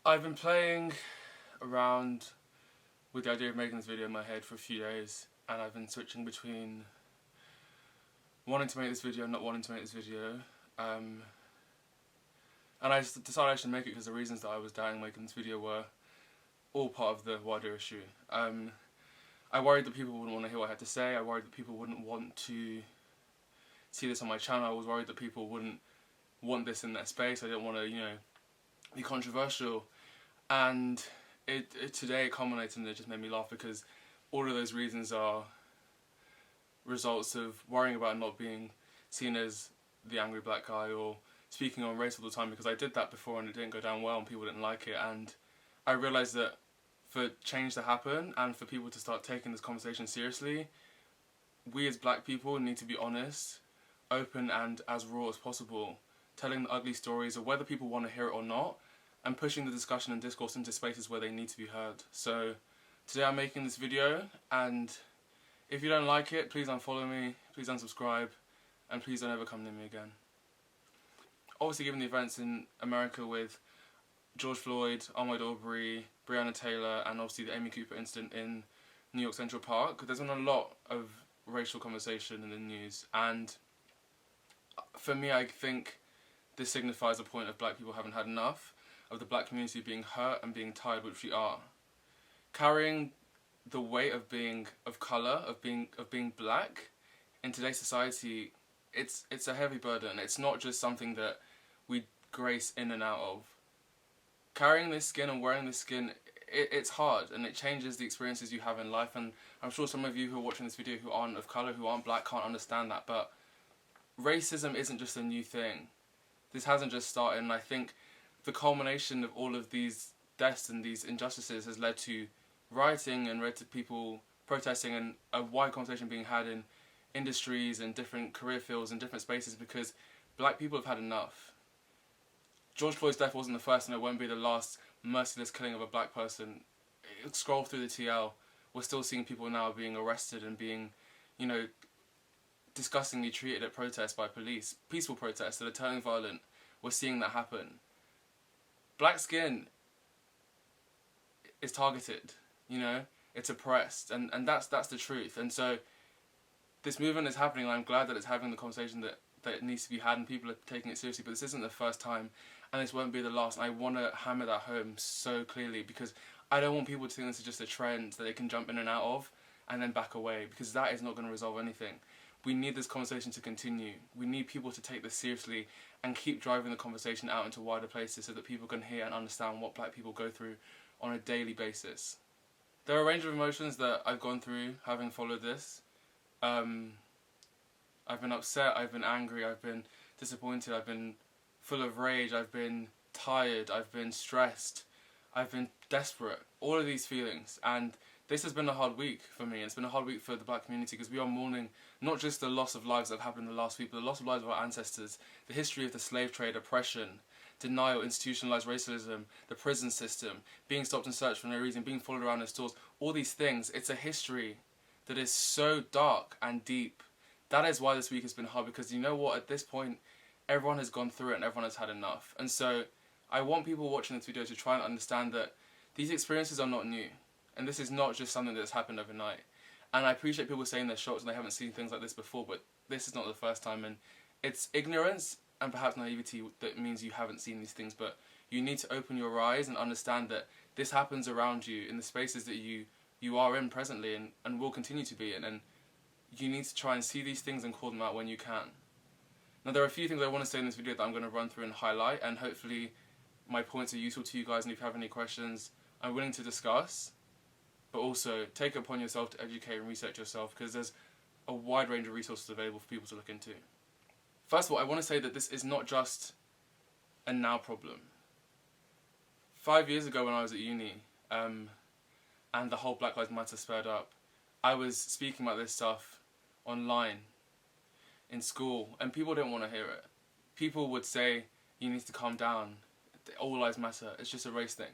I've been playing around with the idea of making this video in my head for a few days, and I've been switching between wanting to make this video and not wanting to make this video. And I just decided I should make it because the reasons that I was doubting making this video were all part of the wider issue. I worried that people wouldn't want to hear what I had to say. I worried that people wouldn't want to see this on my channel. I was worried that people wouldn't want this in their space. I didn't want to, be controversial. And today it culminated and it just made me laugh because all of those reasons are results of worrying about not being seen as the angry black guy or speaking on race all the time, because I did that before and it didn't go down well and people didn't like it. And I realised that for change to happen and for people to start taking this conversation seriously, we as black people need to be honest, open and as raw as possible, telling the ugly stories of whether people want to hear it or not, and pushing the discussion and discourse into spaces where they need to be heard. So today I'm making this video, and if you don't like it, please unfollow me, please unsubscribe, and please don't ever come near me again. Obviously, given the events in America with George Floyd, Ahmaud Arbery, Breonna Taylor, and obviously the Amy Cooper incident in New York Central Park, there's been a lot of racial conversation in the news, and for me, I think this signifies a point of black people having had enough, of the black community being hurt and being tired, which we are. Carrying the weight of being of colour, of being black in today's society, it's a heavy burden. It's not just something that we grace in and out of. Carrying this skin and wearing this skin, it's hard, and it changes the experiences you have in life. And I'm sure some of you who are watching this video who aren't of colour, who aren't black, can't understand that, but racism isn't just a new thing. This hasn't just started, and I think the culmination of all of these deaths and these injustices has led to rioting and led to people protesting and a wide conversation being had in industries and different career fields and different spaces, because black people have had enough. George Floyd's death wasn't the first and it won't be the last merciless killing of a black person. Scroll through the TL, we're still seeing people now being arrested and being, disgustingly treated at protests by police. Peaceful protests that are turning violent, we're seeing that happen. Black skin is targeted, it's oppressed, and that's the truth. And so this movement is happening, and I'm glad that it's having the conversation that it needs to be had and people are taking it seriously, but this isn't the first time and this won't be the last. And I want to hammer that home so clearly, because I don't want people to think this is just a trend that they can jump in and out of and then back away, because that is not going to resolve anything. We need this conversation to continue. We need people to take this seriously and keep driving the conversation out into wider places so that people can hear and understand what black people go through on a daily basis. There are a range of emotions that I've gone through having followed this. I've been upset, I've been angry, I've been disappointed, I've been full of rage, I've been tired, I've been stressed, I've been desperate. All of these feelings. And this has been a hard week for me. It's been a hard week for the black community, because we are mourning not just the loss of lives that have happened in the last week, but the loss of lives of our ancestors, the history of the slave trade, oppression, denial, institutionalized racism, the prison system, being stopped and searched for no reason, being followed around in stores, all these things. It's a history that is so dark and deep. That is why this week has been hard, because you know what, at this point, everyone has gone through it and everyone has had enough. And so I want people watching this video to try and understand that these experiences are not new. And this is not just something that's happened overnight. And I appreciate people saying they're shocked and they haven't seen things like this before, but this is not the first time. And it's ignorance and perhaps naivety that means you haven't seen these things, but you need to open your eyes and understand that this happens around you in the spaces that you are in presently and will continue to be in. And you need to try and see these things and call them out when you can. Now, there are a few things I want to say in this video that I'm going to run through and highlight, and hopefully my points are useful to you guys, and if you have any questions, I'm willing to discuss. But also, take it upon yourself to educate and research yourself, because there's a wide range of resources available for people to look into. First of all, I want to say that this is not just a now problem. 5 years ago when I was at uni, and the whole Black Lives Matter spurred up, I was speaking about this stuff online, in school, and people didn't want to hear it. People would say, you need to calm down, all lives matter, it's just a race thing.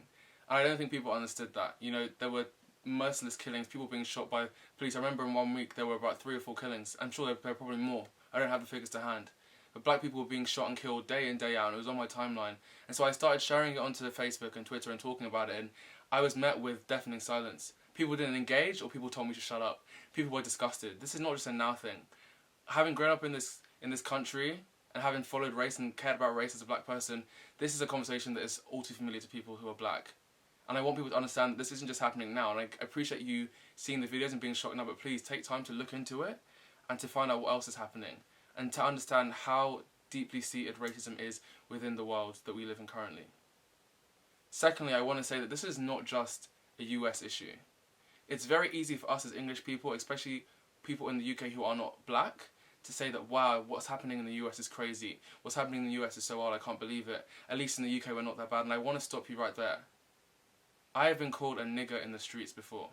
And I don't think people understood that. There were merciless killings, people being shot by police. I remember in 1 week there were about 3 or 4 killings. I'm sure there were probably more. I don't have the figures to hand. but black people were being shot and killed day in, day out, and it was on my timeline. And so I started sharing it onto Facebook and Twitter and talking about it, and I was met with deafening silence. People didn't engage, or people told me to shut up. People were disgusted. This is not just a now thing. Having grown up in this country and having followed race and cared about race as a black person, this is a conversation that is all too familiar to people who are black. And I want people to understand that this isn't just happening now. And I appreciate you seeing the videos and being shocked now, but please take time to look into it and to find out what else is happening and to understand how deeply seated racism is within the world that we live in currently. Secondly, I want to say that this is not just a US issue. It's very easy for us as English people, especially people in the UK who are not black, to say that, wow, what's happening in the US is crazy. What's happening in the US is so odd, I can't believe it. At least in the UK we're not that bad, and I want to stop you right there. I have been called a nigger in the streets before.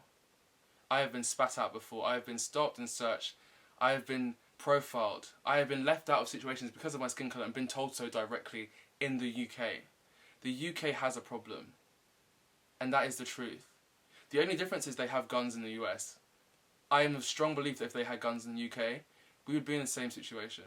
I have been spat at before. I have been stopped and searched. I have been profiled. I have been left out of situations because of my skin colour and been told so directly in the UK. The UK has a problem. And that is the truth. The only difference is they have guns in the US. I am of strong belief that if they had guns in the UK, we would be in the same situation.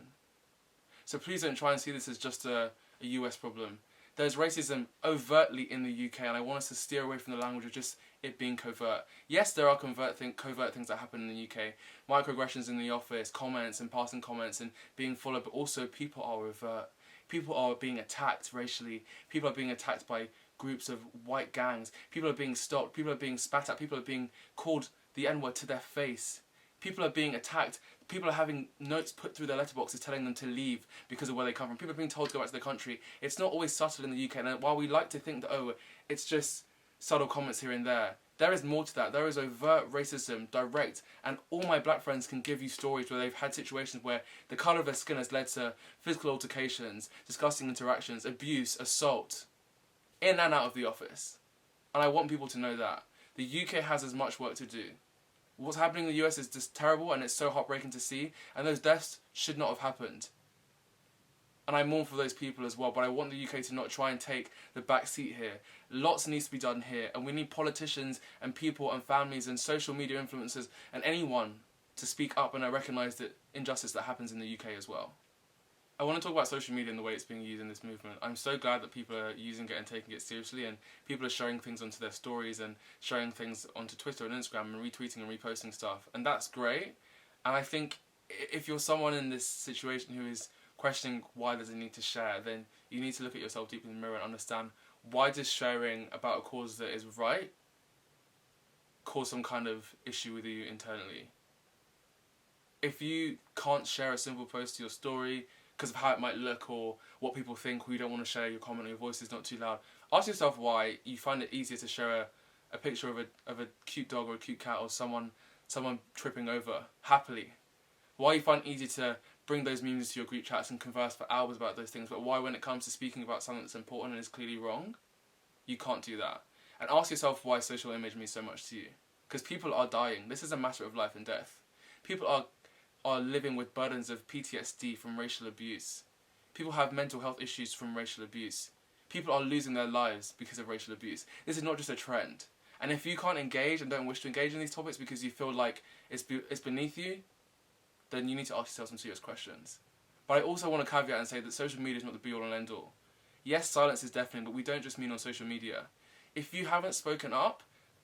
So please don't try and see this as just a US problem. There's racism overtly in the UK, and I want us to steer away from the language of just it being covert. Yes, there are covert things that happen in the UK. Microaggressions in the office, comments and passing comments and being followed, but also people are overt. People are being attacked racially. People are being attacked by groups of white gangs. People are being stopped. People are being spat at. People are being called the N-word to their face. People are being attacked. People are having notes put through their letterboxes telling them to leave because of where they come from. People are being told to go back to their country. It's not always subtle in the UK. And while we like to think that, oh, it's just subtle comments here and there, there is more to that. There is overt racism, direct. And all my black friends can give you stories where they've had situations where the colour of their skin has led to physical altercations, disgusting interactions, abuse, assault, in and out of the office. And I want people to know that. The UK has as much work to do. What's happening in the US is just terrible, and it's so heartbreaking to see, and those deaths should not have happened. And I mourn for those people as well, but I want the UK to not try and take the back seat here. Lots needs to be done here, and we need politicians and people and families and social media influencers and anyone to speak up and recognise the injustice that happens in the UK as well. I want to talk about social media and the way it's being used in this movement. I'm so glad that people are using it and taking it seriously, and people are sharing things onto their stories and sharing things onto Twitter and Instagram and retweeting and reposting stuff. And that's great. And I think if you're someone in this situation who is questioning why there's a need to share, then you need to look at yourself deeply in the mirror and understand, why does sharing about a cause that is right cause some kind of issue with you internally? If you can't share a simple post to your story because of how it might look or what people think, or you don't want to share your comment or your voice is not too loud, ask yourself why you find it easier to share a picture of a cute dog or a cute cat or someone tripping over happily. Why you find it easier to bring those memes to your group chats and converse for hours about those things, but why when it comes to speaking about something that's important and is clearly wrong, you can't do that. And ask yourself why social image means so much to you. Because people are dying. This is a matter of life and death. People are living with burdens of PTSD from racial abuse. People have mental health issues from racial abuse. People are losing their lives because of racial abuse. This is not just a trend. And if you can't engage and don't wish to engage in these topics because you feel like it's beneath you, then you need to ask yourself some serious questions. But I also want to caveat and say that social media is not the be-all and end-all. Yes, silence is deafening, but we don't just mean on social media. If you haven't spoken up,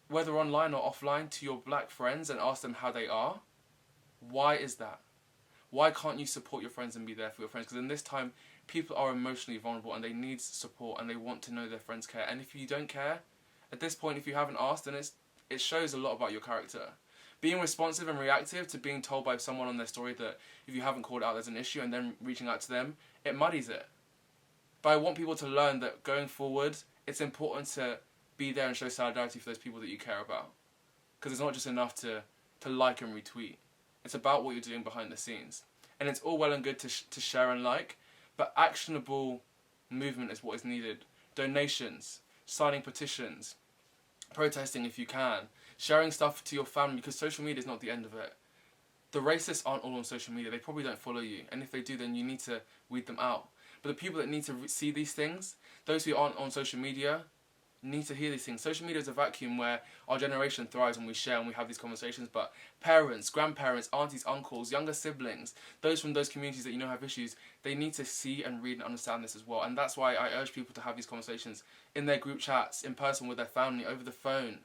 whether online or offline, to your black friends and asked them how they are, why is that? Why can't you support your friends and be there for your friends? Because in this time, people are emotionally vulnerable and they need support and they want to know their friends care. And if you don't care, at this point, if you haven't asked, then it shows a lot about your character. Being responsive and reactive to being told by someone on their story that if you haven't called out there's an issue and then reaching out to them, it muddies it. But I want people to learn that going forward, it's important to be there and show solidarity for those people that you care about. Because it's not just enough to like and retweet. It's about what you're doing behind the scenes. And it's all well and good to share and like, but actionable movement is what is needed. Donations, signing petitions, protesting if you can, sharing stuff to your family, because social media is not the end of it. The racists aren't all on social media. They probably don't follow you. And if they do, then you need to weed them out. But the people that need to see these things, those who aren't on social media, need to hear these things. Social media is a vacuum where our generation thrives when we share and we have these conversations, but parents, grandparents, aunties, uncles, younger siblings, those from those communities that you know have issues, they need to see and read and understand this as well. And that's why I urge people to have these conversations in their group chats, in person with their family, over the phone.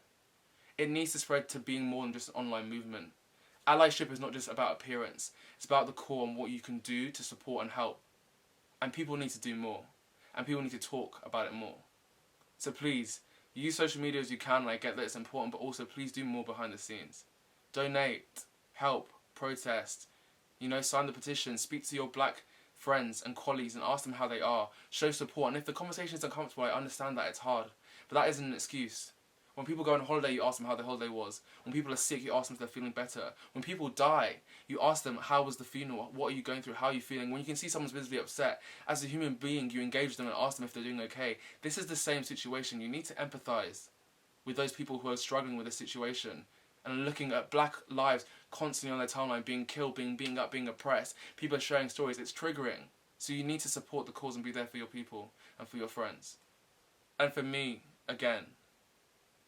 It needs to spread to being more than just an online movement. Allyship is not just about appearance, it's about the core and what you can do to support and help. And people need to do more. And people need to talk about it more. So please, use social media as you can, and I get that it's important, but also please do more behind the scenes. Donate, help, protest, sign the petition, speak to your black friends and colleagues and ask them how they are. Show support, and if the conversation is uncomfortable, I understand that it's hard, but that isn't an excuse. When people go on holiday, you ask them how their holiday was. When people are sick, you ask them if they're feeling better. When people die, you ask them, how was the funeral? What are you going through? How are you feeling? When you can see someone's visibly upset, as a human being, you engage them and ask them if they're doing okay. This is the same situation. You need to empathise with those people who are struggling with this situation and looking at black lives constantly on their timeline, being killed, being beaten up, being oppressed. People are sharing stories. It's triggering. So you need to support the cause and be there for your people and for your friends. And for me, again,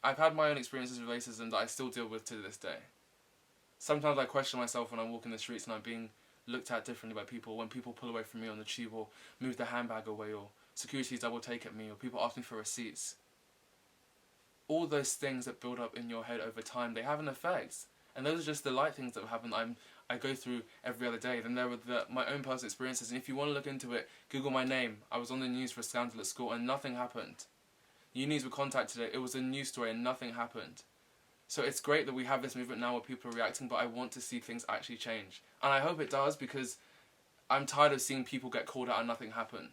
I've had my own experiences with racism that I still deal with to this day. Sometimes I question myself when I walk in the streets and I'm being looked at differently by people, when people pull away from me on the tube or move their handbag away, or security's double take at me, or people ask me for receipts. All those things that build up in your head over time, they have an effect. And those are just the light things that happen I go through every other day. Then there were my own personal experiences, and if you want to look into it, Google my name. I was on the news for a scandal at school and nothing happened. Unis were contacted, it was a news story and nothing happened. So it's great that we have this movement now where people are reacting, but I want to see things actually change. And I hope it does, because I'm tired of seeing people get called out and nothing happen.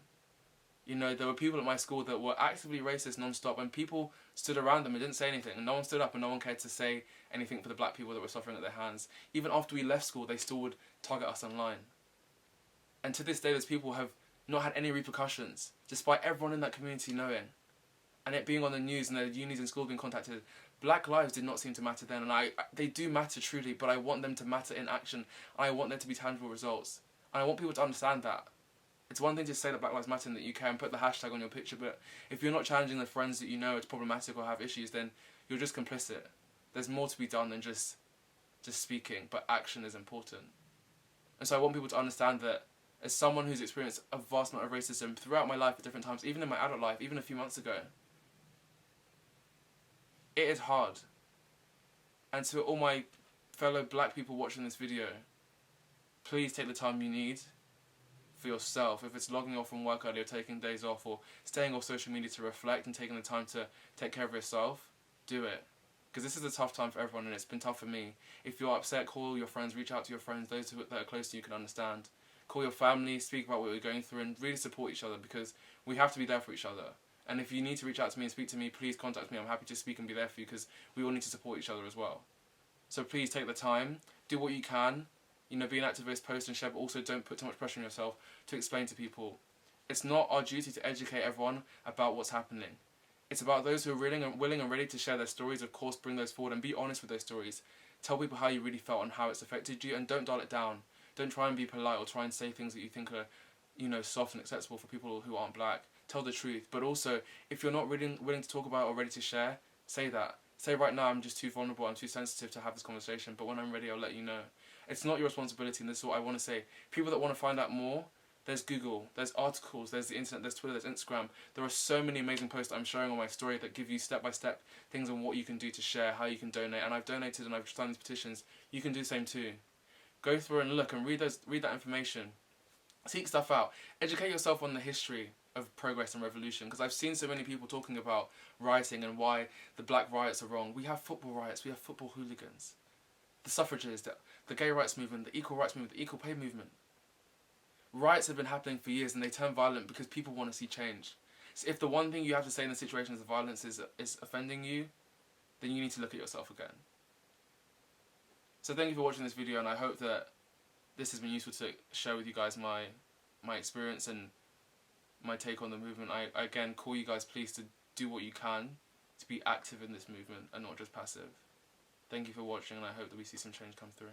There were people at my school that were actively racist non-stop, and people stood around them and didn't say anything. And no one stood up and no one cared to say anything for the black people that were suffering at their hands. Even after we left school, they still would target us online. And to this day, those people have not had any repercussions, despite everyone in that community knowing. And it being on the news and the unis and schools being contacted, black lives did not seem to matter then, and they do matter truly, but I want them to matter in action. I want there to be tangible results. And I want people to understand that. It's one thing to say that Black Lives Matter and that you can put the hashtag on your picture, but if you're not challenging the friends that you know it's problematic or have issues, then you're just complicit. There's more to be done than just speaking, but action is important. And so I want people to understand that as someone who's experienced a vast amount of racism throughout my life at different times, even in my adult life, even a few months ago, it is hard. And to all my fellow black people watching this video, please take the time you need for yourself. If it's logging off from work early, or taking days off, or staying off social media to reflect and taking the time to take care of yourself, do it. Because this is a tough time for everyone, and it's been tough for me. If you're upset, call your friends, reach out to your friends, those that are close to you can understand. Call your family, speak about what you're going through, and really support each other, because we have to be there for each other. And if you need to reach out to me and speak to me, please contact me. I'm happy to speak and be there for you, because we all need to support each other as well. So please take the time, do what you can, be an activist, post and share, but also don't put too much pressure on yourself to explain to people. It's not our duty to educate everyone about what's happening. It's about those who are willing and ready to share their stories. Of course, bring those forward and be honest with those stories. Tell people how you really felt and how it's affected you, and don't dial it down. Don't try and be polite or try and say things that you think are, soft and acceptable for people who aren't black. Tell the truth. But also, if you're not willing to talk about it or ready to share, say that. Say right now, I'm just too vulnerable, I'm too sensitive to have this conversation, but when I'm ready, I'll let you know. It's not your responsibility, and this is what I want to say. People that want to find out more, there's Google, there's articles, there's the internet, there's Twitter, there's Instagram. There are so many amazing posts that I'm sharing on my story that give you step-by-step things on what you can do to share, how you can donate, and I've donated and I've signed these petitions. You can do the same too. Go through and look and read that information. Seek stuff out. Educate yourself on the history of progress and revolution, because I've seen so many people talking about rioting and why the black riots are wrong. We have football riots, we have football hooligans. The suffrages, the gay rights movement, the equal rights movement, the equal pay movement. Riots have been happening for years, and they turn violent because people want to see change. So if the one thing you have to say in the situation is violence is offending you, then you need to look at yourself again. So thank you for watching this video, and I hope that this has been useful to share with you guys my experience and my take on the movement. I again call you guys please to do what you can to be active in this movement and not just passive. Thank you for watching, and I hope that we see some change come through.